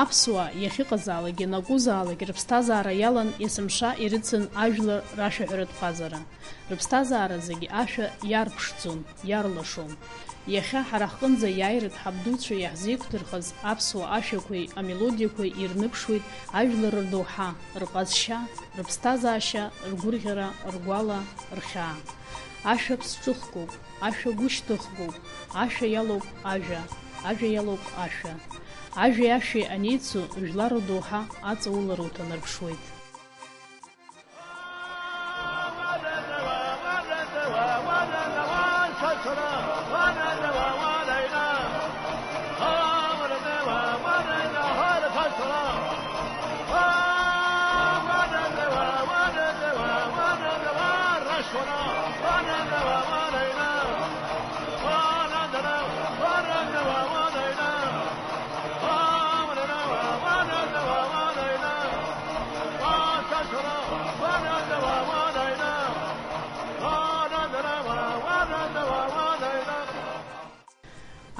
Аԥсуаа иахьыҟазаалакгьы накәызаалак рыԥсҭазаара иалан есымша ирыцын ажәлар рашәаҳәаратә ҟазара. Рыԥсҭазаара зегьы ашәа иарԥшӡон, иарлашон. Иахьа ҳара ҳҟынӡа иааиртә ҳабдуцәа иаҳзеиқәдырхаз аԥсуа ашәақәеи амелодиақәеи ирныԥшуеит ажәлар рдоуҳа, рҟазшьа, рыԥсҭазаашьа, ргәырӷьара, ргәала, рхьаа. Ашәа ԥсҿыхгоуп, ашәа гәышьҭыхгоуп, ашәа иалоуп ажәа, ажәа иалоуп ашәа. Ажәеи ашәеи анеицу жәлар рдоуҳа аҵаулара уҭанарԥшуеит.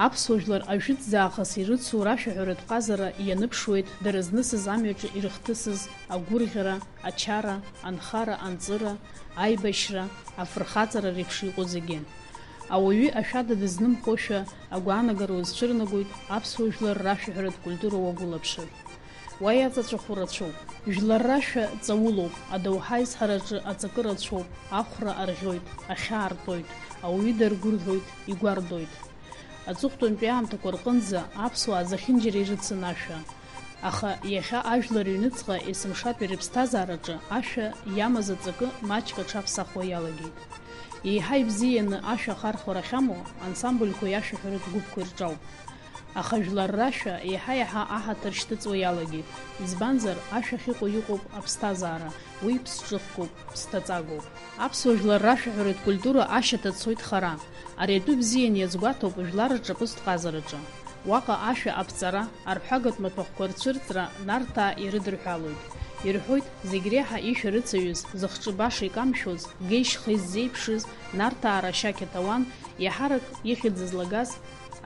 Аԥсуа жәлар ажәытәӡаахыс ирыцу рашәаҳәаратә ҟазара ианыԥшуеит дара знысыз амҩаҿы ирыхҭысыз агәырӷьара, ачара, анхара, анҵыра, аибашьра, афырхаҵара реиԥш иҟоу зегьы. Ауаҩы ашәада дызнымхошәа агәаанагара узцәырнагоит аԥсуа жәлар рашәаҳәаратә культура уагәылаԥшыр. Уа иаҵаҵәаху рацәоуп. Жәлар рашәа ҵаулоуп, адоуҳа изҳараҿы аҵакы рацәоуп, ахәра арӷьоит, ахьаа артоит, ауаҩы даргәырӷьоит, игәардоит. Аҵыхәтәантәи аамҭақәа рҟынӡа аԥсуаа зехьынџьара ирыцын ашәа. Аха иахьа ажәлар ҩныҵҟа есымшатәи рыԥсҭазаараҿы ашәа иамаз аҵакы маҷк аҽаԥсахуа иалагеит. Еиҳа ибзианы ашәа ахархәара ахьамоу ансамбльқәа иашәаҳәаратә гәыԥқәа ирҿауп. Аха жәлар рашәа иаҳа-иаҳа аҳаҭыр шьҭыҵуа иалагеит. Избанзар, ашәа ахьыҟоу иҟоуп аԥсҭазаара, уи ԥсҿыхгоуп, ԥсҭаҵагоуп. Аԥсуа жәлар рашәаҳәаратә культура ашьаҭа цоит хара. Ари атәы бзианы иазгәаҭоуп жәлар рҿаԥыцтә ҟазараҿы. Уаҟа ашәа аԥҵара, арҳәагатә маҭәахәқәа рцәырҵра нарҭаа ирыдырҳәалоит. Ирҳәоит, зегь реиҳа ишәа рыцаҩыз, зыхҿы баша икамшәоз, геишьха иззеиԥшыз нарҭаа рашьа қьаҭауан, иаҳарак ихьӡ зызлагаз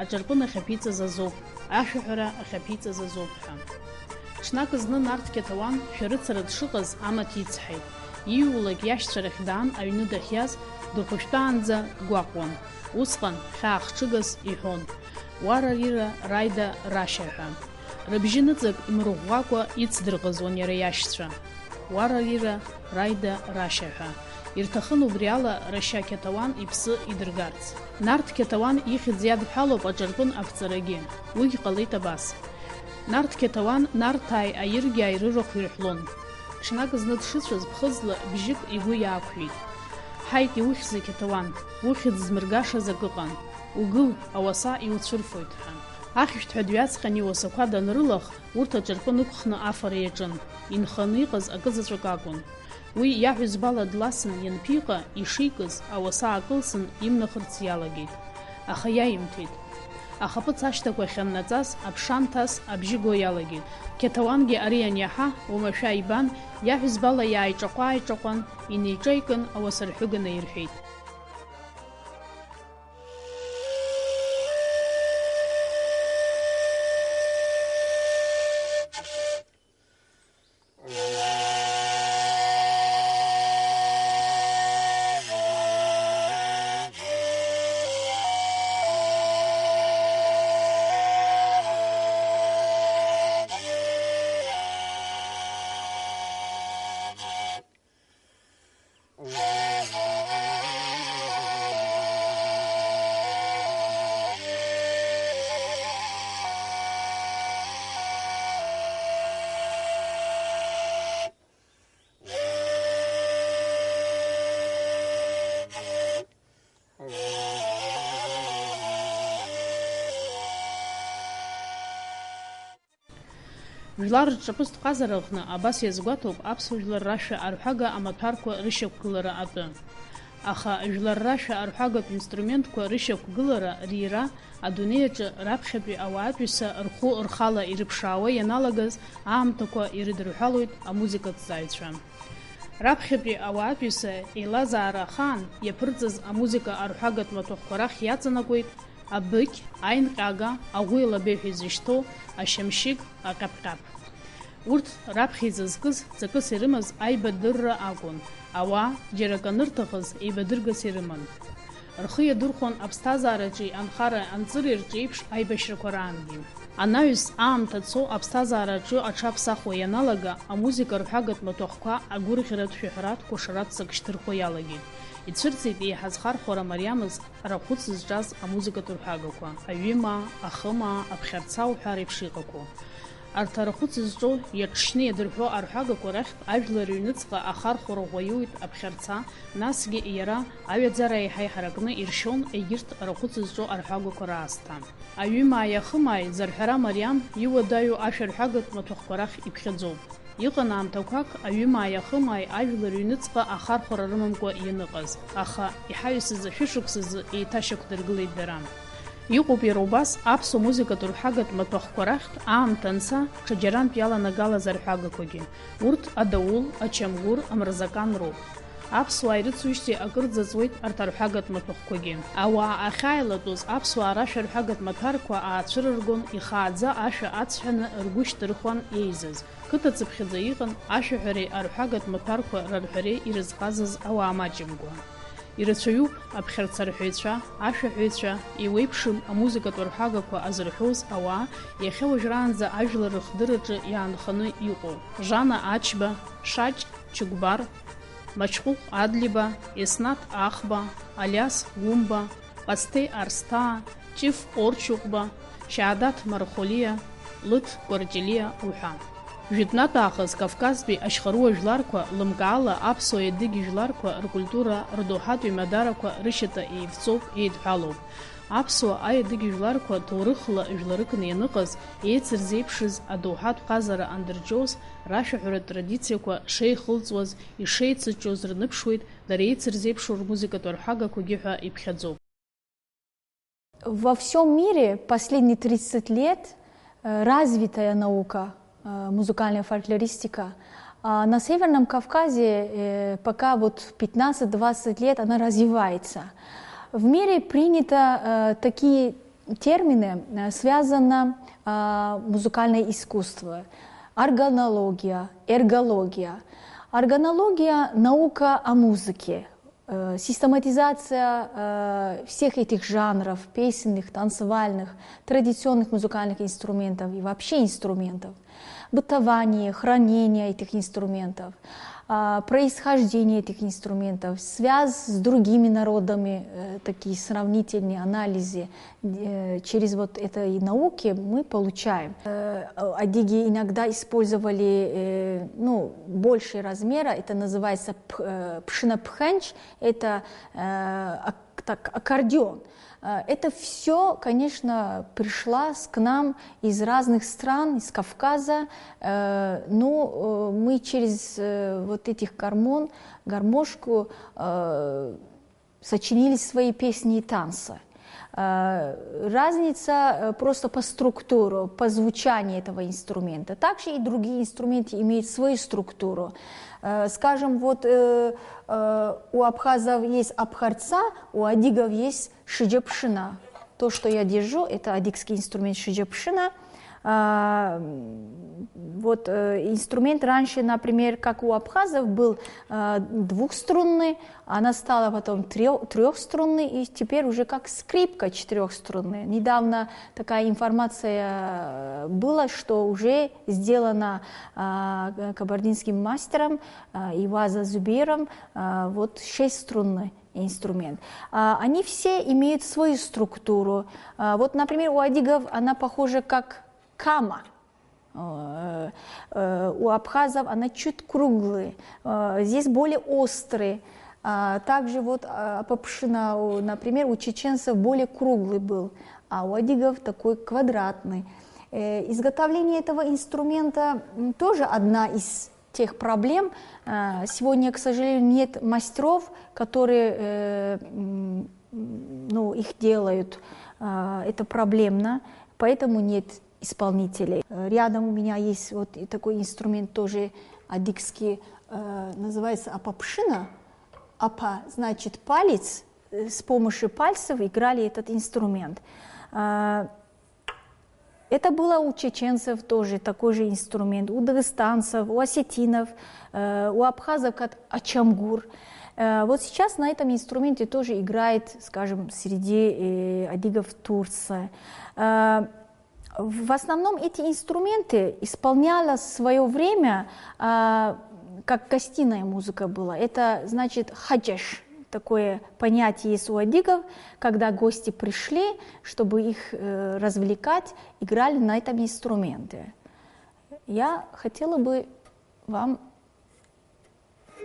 аҿарпын ахьаԥиҵаз азоуп, ашәаҳәара ахьаԥиҵаз азоуп ҳәа. Ҽнак зны Нарҭ Қьаҭауан шәарыцара дшыҟаз амаҭ ицҳаит. Ииулак иашьцәа рахь даан аҩны дахьиаз, дыхәышәтәаанӡа дгәаҟуан. Усҟан хьаа-хҽыгас иҳәон, уара рира раида рашьа ҳәа. Рыбжьы ныҵак имырӷәӷәакәа ицдырҟазуан иара иашьцәа. Уара рира раида рашьа ҳәа. Ирҭахын убри ала рашьа Қьаҭауан иԥсы идыргарц. Нарҭ Қьаҭауан ихьӡ иадҳәалоуп аҿарпын аԥҵарагьы. Уигь ҟалеит абас. Нарҭ Қьаҭауан нарҭааи аиргьааи рырахә ирҳәлон. Ҽнак зны дшыцәаз ԥхыӡла бжьык игәы иаақәҩит. Ҳаит, иухьзеи Қьаҭауан, ухьӡ змыргашаз ак ыҟан. Угыл, ауаса иуцәырфоит ҳәа. Ахьышәҭҳәа дҩаҵҟьан иуасақәа данрылах, урҭ аҿарпын ықәхны афара иаҿын. Инханы иҟаз акызаҵәык акәын. Уи иаҳәызбала дласын ианԥиҟа, ишикыз, ауаса аакылсын имнахырц иалагеит. Аха иаимҭеит. Ахаԥыц ашьҭақәа ахьаннаҵаз, аԥшанҭас абжьы го иалагеит. Қьаҭауангьы ари аниаҳа, уамашәа ибан, иаҳәызбала иааиҿаҟәа-ааиҿаҟәан, инеиҿаикын ауасарҳәыга наирҳәеит. Жәлар рҿаԥыцтә ҟазара аҟны абас иазгәаҭоуп аԥсуа жәлар рашәа арҳәага амаҭәарқәа рышьақәгылара атәы. Аха жәлар рашәа арҳәагатә инструментқәа рышьақәгылара рира адунеиаҿы раԥхьатәи ауаатәыҩса рхәы рхала ирыԥшаауа ианалагаз аамҭақәа ирыдырҳәалоит амузикаҭҵааҩцәа. Раԥхьатәи ауаатәыҩса еилазаара ахаан иаԥырҵаз амузика арҳәагатә маҭәахәқәа рахь иаҵанакуеит абыкь, аинҟьага, аӷәы еилабеҳәа изышьҭоу, ашьамшьыг, аҟьаԥҟьаԥ. Урҭ раԥхьа изызкыз ҵакыс ирымаз аибадырра акәын. Ауаа џьара ак анырҭахыз еибадыргас ирыман. Рхы иадырхәон аԥсҭазаараҿы анхара анҵыреи рҿеиԥш аибашьрақәа раангьы. Анаҩс аамҭа цо аԥсҭазаараҿы аҽаԥсахуа ианалага, амузика рҳәагатә маҭәахәқәа агәырӷьаратә шәаҳәаратәқәа шаратәҵак шьҭырхуа иалагеит. Ицәырҵит еиҳа зхархәара мариамыз арахәыц зҿаз амузикатә рҳәагақәа, аҩымаа, ахымаа, аԥхьарца уҳәа реиԥш иҟақәоу. Арҭ арахәыц зҿоу иаҽшьны иадырҳәо арҳәагақәа рахьтә ажәлар рыҩныҵҟа ахархәара ӷәӷәаиуит аԥхьарца, насгьы иара аҩаӡара еиҳа иҳаракны иршьон егьырҭ арахәыц зҿоу арҳәагақәа раасҭа. Аҩымааи ахымааи зарҳәара мариам иуадаҩу ашәарҳәагатә маҭәахәқәа рахь иԥхьаӡоуп. Иҟан аамҭақәак аҩымааи ахымааи ажәлар рыҩныҵҟа ахархәара рымамкәа ианыҟаз, аха иҳаҩсыз ашәышықәсазы еиҭашьақәдыргылеит дара. Иҟоуп иара убас аԥсуа музикатә рҳәагатә маҭәахәқәа рахьтә аамҭа анца ҽаџьарантә иаланагалаз арҳәагақәагьы. Урҭ адаул, ачамгәыр, амырзакан роуп. Аԥсуаа ирыцуижьҭеи акыр ӡыӡуеит арҭ арҳәагатә маҭәахәқәагьы. Ауаа ахьааилатәоз аԥсуаа рашәарҳәагатә маҭәарқәа аацәырыргон, ихааӡа ашәа ацҳәаны ргәы шьҭырхуан еизаз. Қыҭаҵыԥхьаӡа иҟан ашәаҳәареи арҳәагатә маҭәарқәа рарҳәареи ирызҟазаз ауаа маҷымкәа. Ирацәаҩуп аԥхьарцарҳәаҩцәа, ашәаҳәаҩцәа, иуеиԥшым амузикатә рҳәагақәа азырҳәоз ауаа иахьа уажәраанӡа ажәлар рыхдырраҿы иаанханы иҟоу. Жана Ачба, Шаҷ Чыгәбар, Мачҟәыҟә Адлиба, Еснаҭ Ахба, Алиас Гәымба, Ҟасҭеи Арсҭаа, Ҷыф Орчыҟәба, Шьаадаҭ Мархолиа, Лыҭ Кәарҷелиа уҳәа. Жәытәнатә аахыс Кавказтәи ашьхару ажәларқәа лымкаала аԥсуа иадыги жәларқәа ркультура, рдоуҳатә имадарақәа рышьата еивҵоуп, еидҳәалоуп. Аԥсуа аиадыги жәларқәа ҭоурыхла жәларыкны ианыҟаз, еицырзеиԥшыз адоуҳатә ҟазара андырҷоз, рашәаҳәаратә традициақәа шеихылҵуаз, ишеицыҷҷоз рныԥшуеит, дара еицырзеиԥшу рмузикатә рҳәагақәагьы ҳәа иԥхьаӡоуп. Во всем мире последние 30 лет развитая наука, музыкальная фольклористика. А на Северном Кавказе пока вот 15-20 лет она развивается. В мире принято такие термины, связано музыкальное искусство, органология, эргология. Органология – наука о музыке, систематизация всех этих жанров, песенных, танцевальных, традиционных музыкальных инструментов и вообще инструментов. Бытование, хранение этих инструментов, происхождение этих инструментов, связь с другими народами, такие сравнительные анализы через вот этой науки мы получаем. Адыги иногда использовали большие размеры, это называется пшинапханч, это аккордеон. Это все, конечно, пришло к нам из разных стран, из Кавказа, но мы через вот этих гармошку сочинили свои песни и танцы. Разница просто по структуре, по звучанию этого инструмента. Также и другие инструменты имеют свою структуру. Скажем, вот у абхазов есть абхарца, у адыгов есть шиджапшина. То, что я держу, это адыгский инструмент шиджапшина. Вот инструмент раньше, например, как у абхазов, был двухструнный, она стала потом трехструнной, и теперь уже как скрипка четырехструнная. Недавно такая информация была, что уже сделана кабардинским мастером Иваза Зубером вот шестиструнный инструмент. Они все имеют свою структуру. Вот, например, у адыгов она похожа как кама. У абхазов она чуть круглая, здесь более острые. Также вот попшина, например, у чеченцев более круглый был, а у адыгов такой квадратный. Изготовление этого инструмента тоже одна из тех проблем. Сегодня, к сожалению, нет мастеров, которые их делают. Это проблемно, поэтому нет исполнителей. Рядом у меня есть вот такой инструмент тоже адыгский, называется апапшина. Апа значит палец, с помощью пальцев играли этот инструмент. Это было у чеченцев тоже такой же инструмент, у дагестанцев, у осетинов, у абхазов как ачамгур. Вот сейчас на этом инструменте тоже играет, скажем, среди адыгов Турция. В основном эти инструменты исполняла в свое время, как гостиная музыка была. Это значит хаджаш. Такое понятие есть у адыгов, когда гости пришли, чтобы их развлекать, играли на этом инструменте. Я хотела бы вам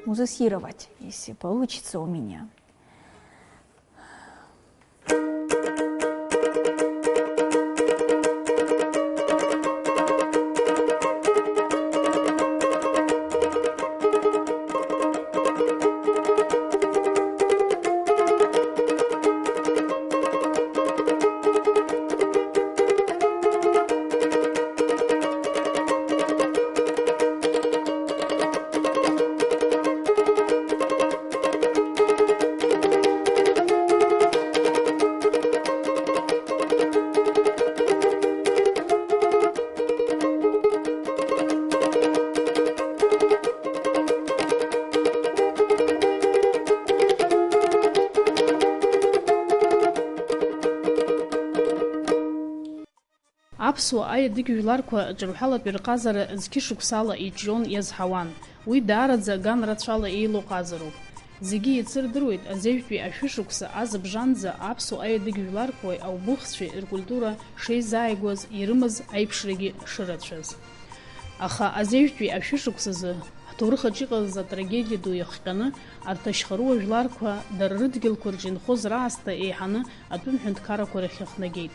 музицировать, если получится у меня. Аԥсуа аедыгьжәларқәа ҿырҳәалатәи рҟазара зқьышықәсала иҿион иазҳауан. Уи даараӡа ган рацәала еилоу ҟазароуп. Зегьы еицырдыруеит азежәтәи ашәышықәса азыбжанӡа аԥсуа аедыгьжәларқәеи аубыхцәеи ркультура шеизааигәаз ирымаз аиԥшрагьы шырацәаз. Аха азежәтәи ашәышықәсазы ҳҭоурыхаҿ иҟаз атрагедиа ду иахҟьаны арҭ ашьхаруа жәларқәа дара рыдгьылқәа рҿы инхоз раасҭа еиҳаны атәым ҳәынҭқаррақәа рахь иахнагеит.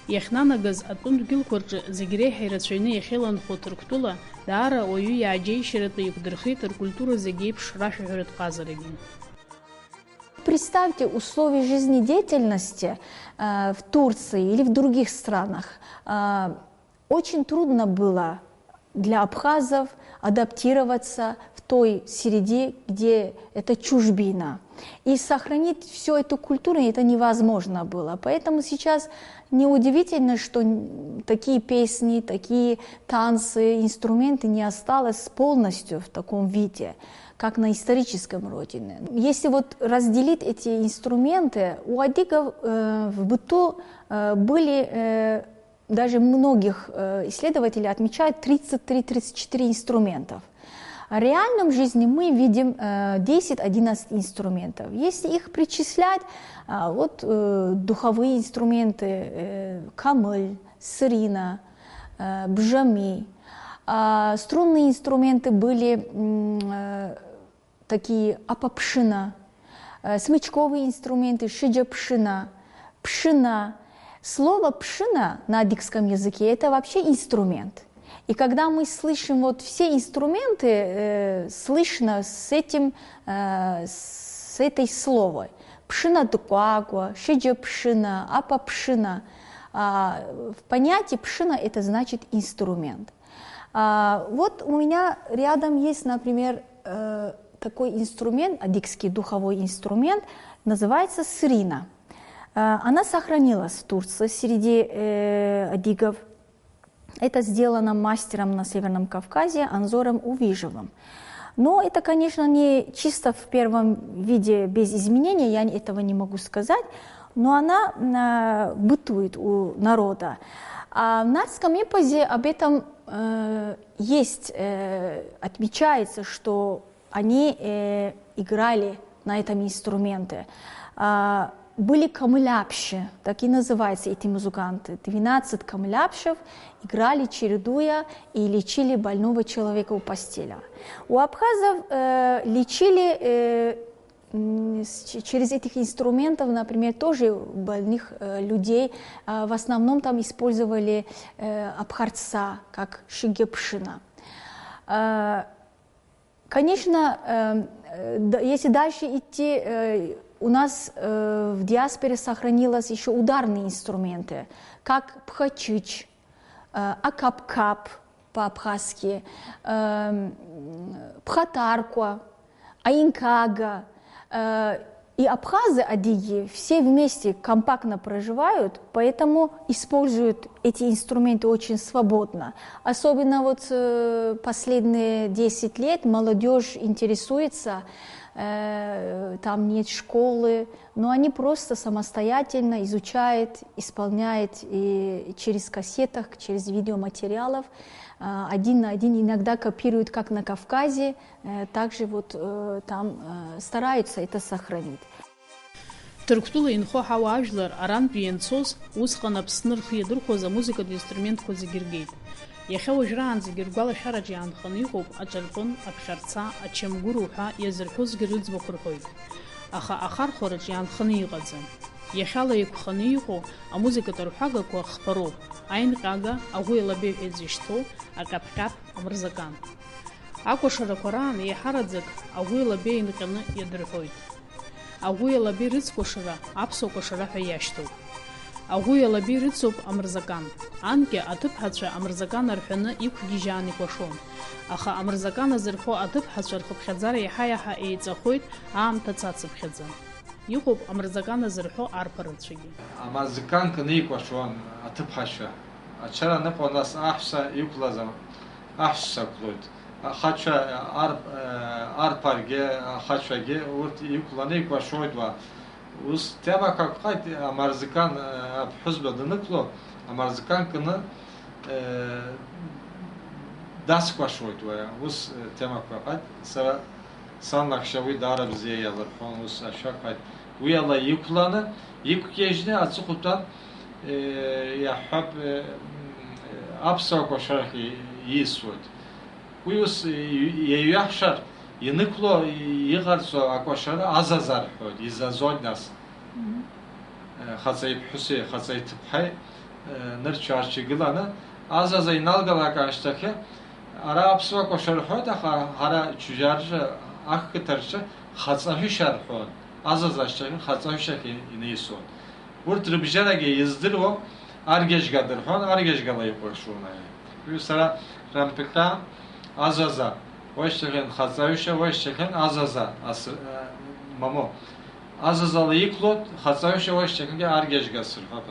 Иахьнанагаз атәым дгьылқәа рҿы зегь реиҳа ирацәаҩны иахьеиланхо Ҭырқәтәыла даара уаҩы иааџьеишьаратәы иқәдырхеит ркультура зегь еиԥш рашәаҳәаратә ҟазарагьы. Представьте условия жизнедеятельности в Турции или в других странах. Очень трудно было для абхазов адаптироваться в той среде, где это чужбина. И сохранить всю эту культуру это невозможно было. Поэтому сейчас неудивительно, что такие песни, такие танцы, инструменты не осталось полностью в таком виде, как на историческом родине. Если вот разделить эти инструменты, у адыгов в быту были, даже многих исследователей отмечают 33-34 инструментов. В реальном жизни мы видим 10-11 инструментов. Если их причислять, вот духовые инструменты, камыль, сырина, бжами, струнные инструменты были такие апапшина, смычковые инструменты, шиджапшина, пшина. Слово пшина на адыгском языке это вообще инструмент. И когда мы слышим вот все инструменты, слышно с этой словой. Пшина дукуагуа, шиджа пшина, апа пшина. В понятии пшина это значит инструмент. Вот у меня рядом есть, например, такой инструмент, адыгский духовой инструмент, называется сырина. Она сохранилась в Турции среди адыгов. Это сделано мастером на Северном Кавказе Анзором Увижевым. Но это, конечно, не чисто в первом виде без изменения, я этого не могу сказать, но она бытует у народа. А в нардском эпосе об этом есть, отмечается, что они играли на этом инструменте. Были камыляпши, так и называются эти музыканты. 12 камыляпшев играли, чередуя, и лечили больного человека у постели. У абхазов лечили через этих инструментов, например, тоже больных людей. В основном там использовали абхарца, как шигепшина. Конечно, если дальше идти, у нас в диаспоре сохранились еще ударные инструменты, как пхачич, акапкап по-абхазски, пхатаркуа, аинкага. И абхазы, адиги, все вместе компактно проживают, поэтому используют эти инструменты очень свободно. Особенно вот последние 10 лет молодежь интересуется, там нет школы, но они просто самостоятельно изучают, исполняют и через кассетах, через видеоматериалов, один на один, иногда копируют, как на Кавказе, также вот там стараются это сохранить. Ҭырқәтәыла инхо ҳауаажәлар арантәи ианцоз усҟан Аԥсны рхы иадырхәоз амузыкатә инструментқәа зегьы ргеит. Иахьа уажәраанӡагьы ргәалашәараҿы иаанханы иҟоуп аҿарпын, аԥхьарца, ачамгәыр ҳәа иазырҳәозгьы рыӡбахә рҳәоит. Аха ахархәараҿ иаанханы иҟаӡам. Иахьала еиқәханы иҟоу амузыкатә рҳәагақәа хԥароуп. Аинҟьага, аӷәы еилабеи ҳәа изышьҭоу, аҟьаԥ-ҟьаԥ, амырзакан. Акәашарақәа раан еиҳараӡак аӷәы еилабеи инҟьаны иадырҳәоит. Аӷәы еилабеи рыцкәашара аԥсуа кәашара ҳәа иашьҭоуп. Аӷәы еилабеи рыцуп амырзакан. Анкьа аҭыԥҳацәа амырзакан арҳәаны иқәгьежьаан икәашон. Аха амырзакан азырхо аҭыԥҳацәа рхыԥхьаӡара иаҳа-иаҳа еиҵахоит аамҭа цацыԥхьаӡа. Иҟоуп амырзакан азырҳәо арԥарацәагьы. Амырзакан кны икәашон аҭыԥҳацәа. Ачара аныҟоу нас аҳәса иқәлаз аҳәсақәа қәлоит. Ахацәа арԥаргьы, ахацәагьы урҭ иқәланы икәашоит уа. Ус темак акәхеит амырзакан аԥҳәызба данықәло, амырзакан кны дацкәашоит уа. Ус темак акәхеит. Сара санлахьшьа уи даара бзиа иалырҳәон, ус ашәақәеит. Уи ала иқәланы, иқәгьежьны аҵыхәтәан иаҳҳәап аԥсуа кәашарахь иисуеит. Уи ус иаҩаҳшар, инықәло иҟарҵо акәашара азаза рҳәоит, изазоит нас. Хаҵаи ԥҳәыси, хаҵаи ҭыԥҳаи нырцә-аарцә игыланы, азаза иналгалак ашьҭахьы, ара аԥсуа кәашара рҳәоит, аха ҳара чужьарҿы, ақыҭарҿы хаҵаҳәышьа рҳәон. Азаза ашьҭахьы хаҵаҳәышьахь инеисуан. Урҭ рыбжьарагьы издыруа аргьежьга дырҳәон, аргьежьгала иҟәыршон. Уи сара рампҟьа азаза, уашьҭахьын хаҵаҳәышьа, уашьҭахьын азаза мамо. Азазала иқәлоит, хаҵаҳәышьа уашьҭахьынгьы аргьежьга сырҳәап.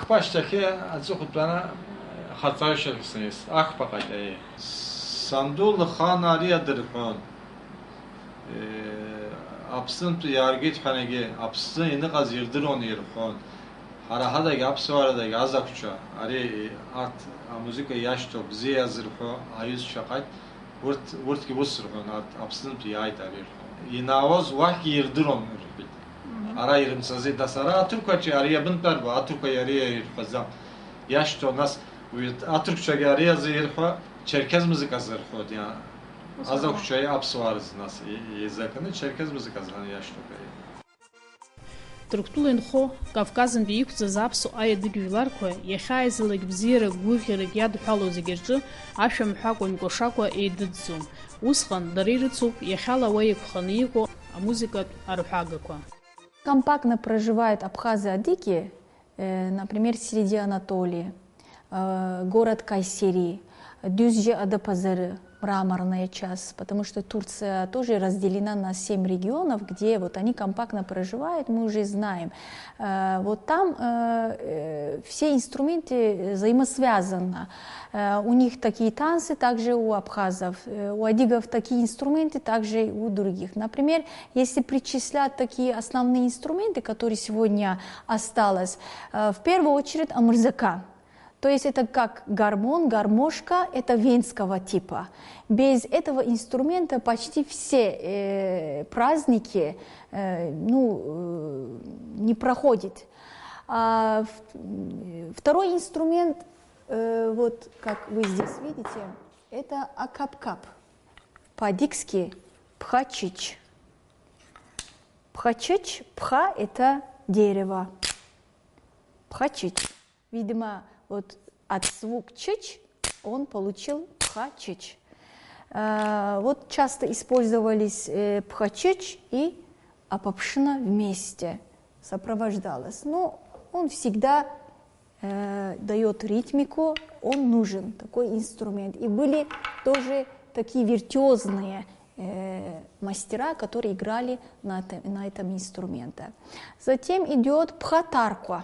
Хпашьҭахьы аҵыхәтәаны хаҵаҳәышьа снеис, ахԥаҟаит. Санду лхан ари адырҳәон. Аԥснынтәи иааргеит ҳәанагьы, Аԥсны иныҟаз ирдыруан ирҳәон. Ҳара ҳадагьы аԥсуаарадагьы азақәцәа, ари арҭ амузыка иашьҭоу бзиа иазырҳәо аҩызцәа ҟаит, урҭгьы ус рҳәон, Аԥснынтәи иааит ари рҳәон. Инаауаз уахьгьы ирдыруан рҳәеит. Ара ирымцазеит, нас ара аҭырқәаҿы ари иабынтәарбо, аҭырқәа ари ирҳәаӡам. Иашьҭоу нас аҭырқәцәагьы ари азы ирҳәа, Çerkez muzikası rıxod yani. Azakça'yı apsvarız nasıl языкını Çerkez muzikası hani yaşlı kayı. Ҭырқәтәыла инхо Кавказынтәи иқәҵыз аԥсуа аиадыгь жәларқәа иахьааизалак бзиарак гәыӷьарак иадҳәало зегьы рҿы ашәа мҳәакәа мкәашакәа еидыҵӡом. Усҟан дара ирыцуп иахьала уа иқәханы иҟоу амузикатә арҳәагақәа. Компактно проживают абхазы-адыги, например, среди Анатолии, город Кайсери, Дюзче-Адапазары, мраморная часть, потому что Турция тоже разделена на 7 регионов, где вот они компактно проживают, мы уже знаем. Вот там все инструменты взаимосвязаны. У них такие танцы, также у абхазов, у адыгов такие инструменты, также и у других. Например, если причислять такие основные инструменты, которые сегодня осталось, в первую очередь амурзака. То есть это как гармон, гармошка, это венского типа. Без этого инструмента почти все праздники не проходят. Второй инструмент, вот как вы здесь видите, это акап-кап. По-адыгски пхачич. Пхачич, пха – это дерево. Пхачич. Видимо, вот от звука чич он получил пхачич. Вот часто использовались пхачич и апапшина вместе сопровождалось. Но он всегда дает ритмику, он нужен, такой инструмент. И были тоже такие виртуозные мастера, которые играли на этом инструменте. Затем идет пхатарква.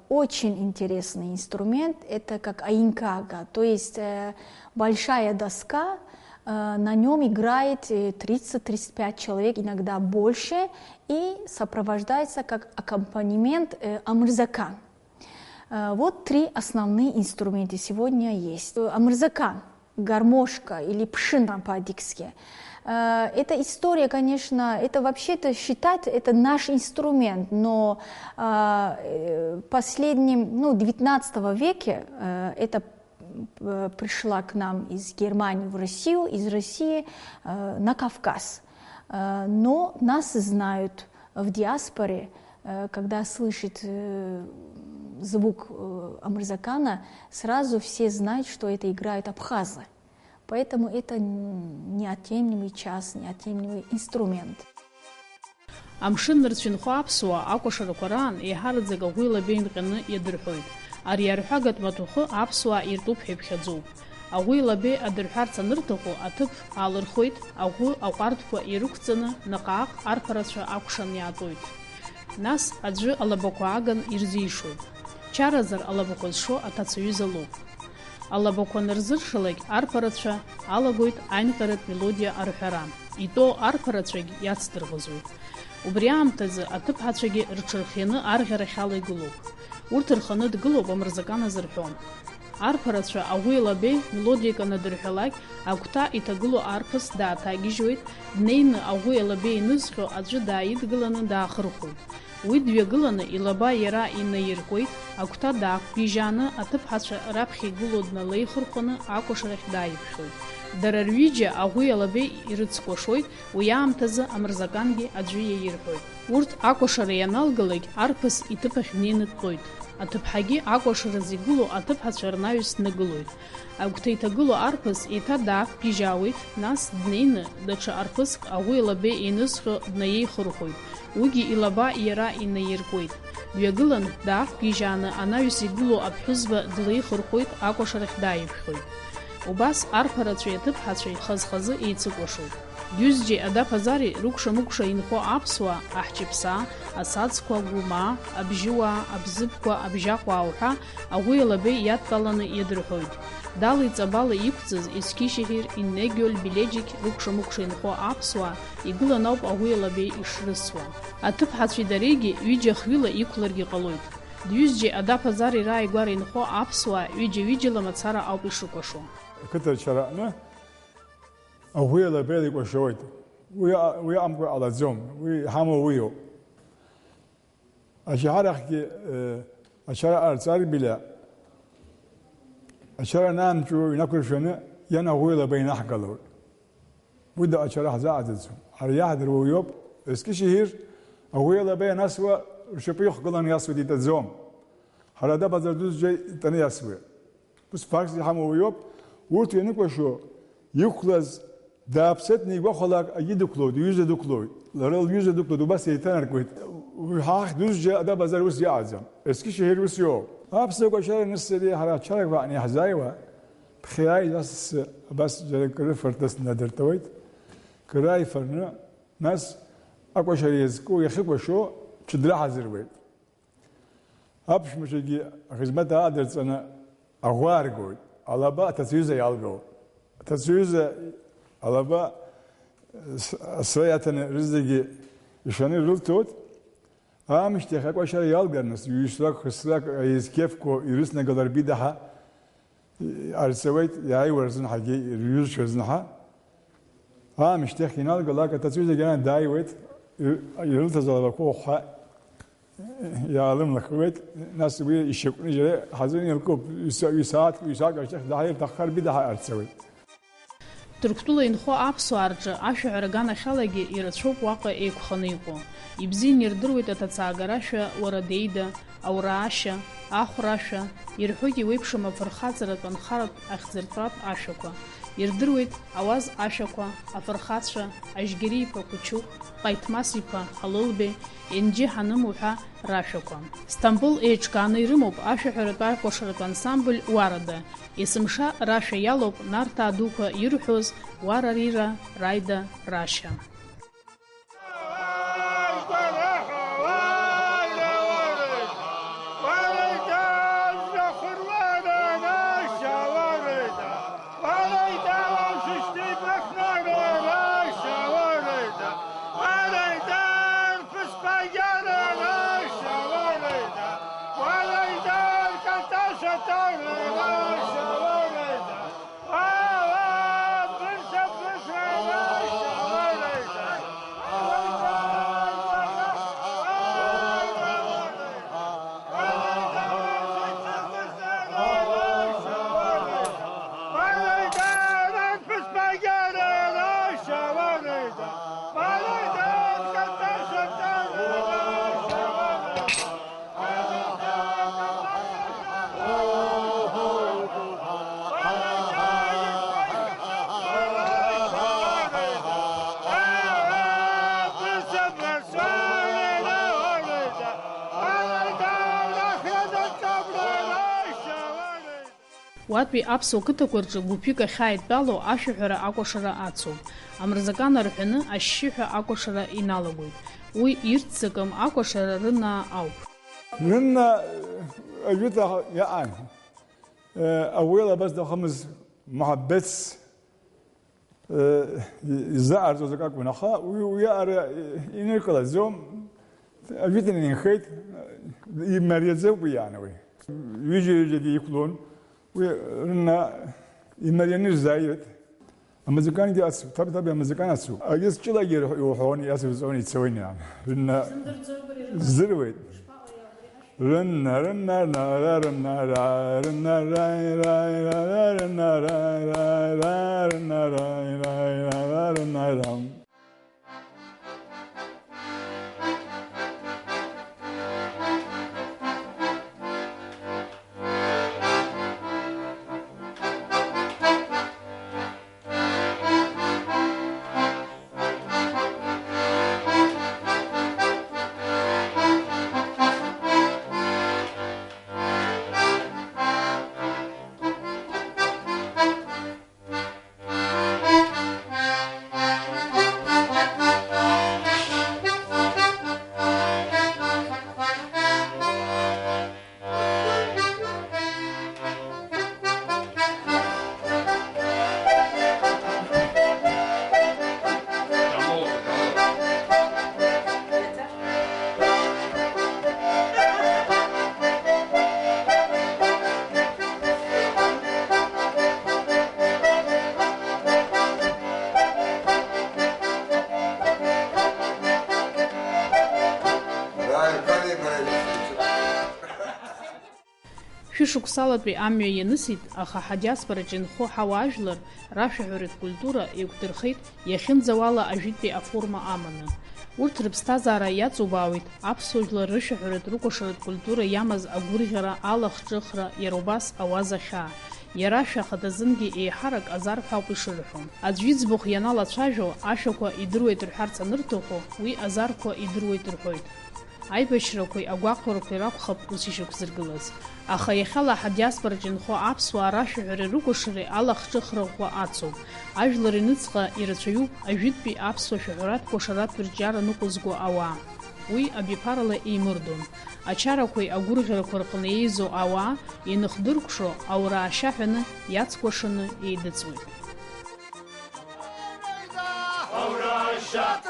Очень интересный инструмент, это как аинкага, то есть большая доска, на нем играет 30-35 человек, иногда больше, и сопровождается как аккомпанемент амурзака. Вот 3 основные инструмента сегодня есть. Амурзака, гармошка или пшина по-адыгски. Эта история, конечно, это вообще-то считать, это наш инструмент, но последнем, 19 веке это пришла к нам из Германии в Россию, из России на Кавказ. Но нас знают в диаспоре, когда слышат звук амурзакана, сразу все знают, что это играют абхазы. Поэтому это неотъемлемый часть, неотъемлемый инструмент. Амшын рцәынхо аԥсуаа акәашарақәа раан еиҳараӡак аӷәи лабеи нҟьаны иадырҳәоит. Ари арҳәагатә маҭәахәы аԥсуаа иртәуп ҳәа иԥхьаӡоуп. Аӷәи лабеи адырҳәарц анырҭаху аҭыԥ аалырхоит, аӷәы аҟәардәқәа ирықәҵаны наҟ-ааҟ арԥарацәа акәшан иаатәоит. Нас аӡәы алабақәа ааган ирзишоит. Чаразар алабақәа зшо аҭацаҩыза лоуп. Алабақәа нырзыршалак арԥарацәа алагоит аинҟьаратә мелодиа арҳәара. Итәоу арԥарацәагь иацдырӷызуеит. Убри аамҭазы аҭыԥҳацәагьы рҽырхианы арӷьарахь ала игылоуп. Урҭ рханы дгылоуп амырзакан азырҳәом. Арԥарацәа аӷәи лабеи мелодиак анадырҳәалак, агәҭа иҭагылоу арԥыс дааҭагьежьуеит, днеины аӷәи алабеи инызҟьо аӡәы дааидгыланы даахырхәоит. Уи дҩагыланы илаба иара инаиркуеит, агәҭа даақәгьежьааны аҭыԥҳацәа раԥхьа игылоу дналеихырхәаны акәашарахь дааиԥхьоит. Дара рҩыџьа аӷәи алабеи ирыцкәашоит, уи аамҭазы амырзакангьы аӡәы иаирҳәоит. Урҭ акәашара ианалгалак арԥыс иҭыԥахь днеины дтәоит. Аҭыԥҳагьы акәашараз игылоу аҭыԥҳацәа рнаҩс днагылоит. Агәҭа иҭагылоу арԥыс еиҭа даақәгьежьаауеит, нас днеины даҽа арԥыск аӷәи алабеи инызҟьо днаиеихырхәоит. Уигьы илаба иара инаиркуеит. Дҩагылан даақәгьежьааны анаҩс игылоу аԥҳәызба длеихырхәоит, акәашарахь дааиԥхьоит. Убас арԥарацәеи аҭыԥҳацәеи хаз-хазы еицыкәашоит. Дҩызџьеи адаԥазари рыкәша-мыкәша инхо аԥсуаа, аҳҷыԥсаа, асаӡқәа, агәымаа, абжьыуаа, абзыԥқәа, абжьаҟәаа уҳәа аӷәи алабеи иадтәаланы иадырҳәоит. Дала-иҵабала иқәҵыз Ескишехир, Иннегиоль, Белеџьик рыкәша-мыкәша инхо аԥсуаа игылан ауп аӷәи алабеи ишрысуа. Аҭыԥҳацәеи дареигьы ҩыџьа хҩыла иқәларгьы ҟалоит. Дҩызџьеи адаԥазари рааигәара инхо аԥсуаа ҩыџьа-ҩыџьала мацара ауп ишыкәашо. Қыҭарчараны аӷәи алабеи ikәашоит. Уи амкәа ҟалаӡом, уи ҳамоу уиоуп. Ашьаҳарахьгьы ачара ҟарҵар била أشرا نام شو ينقل شنو ينقول بين أحقلور وده أشرا حزازهم أريح درويوب إسكشير أقول بين أسوأ شبيه قلنا يسوي دي تزوم هذا بازار دوز جاي تاني يسوي بس فرق زي هم ويوب ورت ينقل شو يخلص دابستني بخلاق أيدكلود يوزدكلود لرال يوزدكلود وبس يتنركوت وهاخ دوز جاي ده بازار وس يعزم إسكشير وس يوب أبسط أشياء نسدي هذا شرق يعني حزايوا بخياي بس جل كل فرتس ندر تويت كراي فرنا ناس أكو شيء يزكو يخبوا شو تدري حزر ويت أبش مش يجي خدمة هذا أنا أغوار قوي على بقى تسويزة يالجو تسويزة على بقى سريعة رزقي يشاني رلتوت مش تخاك وشر يالجرنس يشترك خسرك يزكيفكو يرسنا قدر بيدها أرسويت ياي ورزن حاجي يريوز شرزنها مش تخينال قلاك تسويزة جانا دايويت يرلتزال بكو يعلم لك ويت ناس يشكون جري حزين يلقوا يساعد الشيخ ده تأخر بيدها أرسويت Түрктула инхо аԥсуаарҿы ашәаҳәараган ахьалагьы ирацәоуп уаҟа еиқәханы иҟоу. Ибзианы ирдыруеит аҭацаагарашәа, уарадеида, аураашьа, ахәрашәа, ирҳәоит иуеиԥшым афырхаҵаратә анхаратә ахьӡыртәратә ашәақәа. Ирдыруеит ауаз ашәақәа, афырхацәа, Ажьгьери-иԥа Қучуқ, Ҟаиҭмас-иԥа Ҳалылбеи, Енџьи Ҳаным уҳәа рашәақәа. Стамбул еиҿкааны ирымоуп ашәаҳәаратә аикәашаратә ансамбль Уарада. Есымша рашәа иалоуп Нарҭаа дуқәа ирҳәоз Уара Рира, Раида, Рашьа. Уатәи аԥсуа қыҭақәа рҿы гәыԥҩык ахьааидтәалоу ашәаҳәара акәашара ацуп. Амырзакан арҳәаны ашьшьыҳәа акәашара иналагоит. Уи ирццакым акәашара рынаа ауп. Рынаа ажәыта иаан. Ауела бас дахамыз муҳаббетс изаарҵоз акакәын, аха уи ара иныркылаӡом, ажәыта инхеит, имариаӡоуп иааны уи. Ҩыџьа-ҩыџьагьы иқәлон. Рына имарианир заиет. Амазыкан ди асу, таби амазыкан асу. Агес чилагер йохон ясу зони цойни ам. Рына зырвет. Рына рына рына рына рына рына рына рына Шәышықәсалатәи амҩа ианысит, аха ҳадиаспораҿы инхо ҳауаажәлар рашәаҳәаратә культура еиқәдырхеит иахьынӡауала ажәытәтәи аформа аманы. Урҭ рыԥсҭазаара иаҵубаауеит аԥсуа жәлар рышәаҳәаратә рыкәашаратә культура иамаз агәырӷьара, алахҿыхра, иара убас ауаза хьаа. Иара шәахаҭазынгьы еиҳарак азар ҳәа ауп ишырҳәо. Аӡәы иӡбахә ианалацәажәо, ашәақәа идыруеит рҳәарц анырҭаху, уи азарқәа идыруеит рҳәоит. Аибашьрақәеи агәаҟрақәеи ракәхап ус ишықәзыргылаз. Аха иахьала ҳадиаспораҿы инхо аԥсуаа рашәаҳәареи рыкәашареи алахҿыхра ӷәӷәа ацуп. Ажәлар рыҩныҵҟа ирацәаҩуп ажәытәтәи аԥсуа шәаҳәаратә кәашаратә рҿиара ныҟәызго ауаа. Уи абиԥарала еимырдон. Ачарақәеи агәырӷьарақәа рҟны еизо ауаа иныхдыркәшо ауаа шьаҳәаны иацкәашаны еидыҵуеит. Aura